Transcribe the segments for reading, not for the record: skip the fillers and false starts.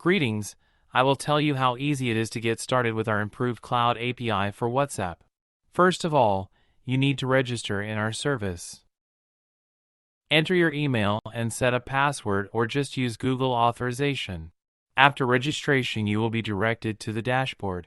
Greetings, I will tell you how easy it is to get started with our improved Cloud API for WhatsApp. First of all, you need to register in our service. Enter your email and set a password or just use Google authorization. After registration, you will be directed to the dashboard.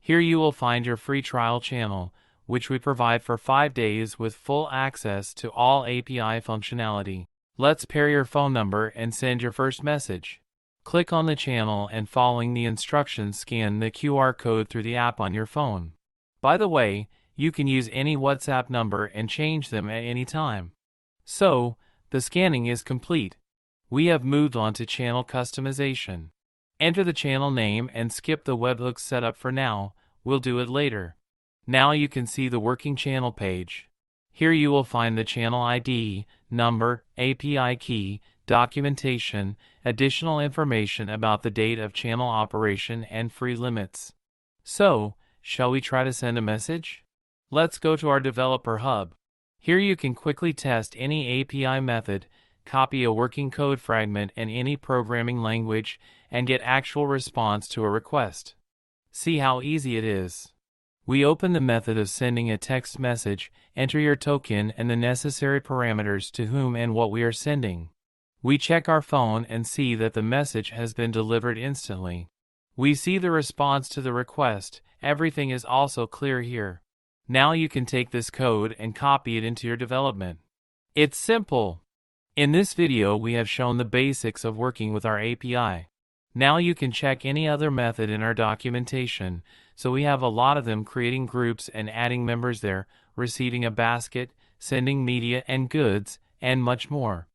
Here you will find your free trial channel, which we provide for 5 days with full access to all API functionality. Let's pair your phone number and send your first message. Click on the channel and following the instructions, scan the QR code through the app on your phone. By the way, you can use any WhatsApp number and change them at any time. So, the scanning is complete. We have moved on to channel customization. Enter the channel name and skip the webhook setup for now, we'll do it later. Now you can see the working channel page. Here you will find the channel ID, number, API key, documentation, additional information about the date of channel operation and free limits. So, shall we try to send a message? Let's go to our developer hub. Here you can quickly test any API method, copy a working code fragment in any programming language, and get actual response to a request. See how easy it is. We open the method of sending a text message, enter your token and the necessary parameters to whom and what we are sending. We check our phone and see that the message has been delivered instantly. We see the response to the request, everything is also clear here. Now you can take this code and copy it into your development. It's simple. In this video we have shown the basics of working with our API. Now you can check any other method in our documentation, so we have a lot of them, creating groups and adding members there, receiving a basket, sending media and goods, and much more.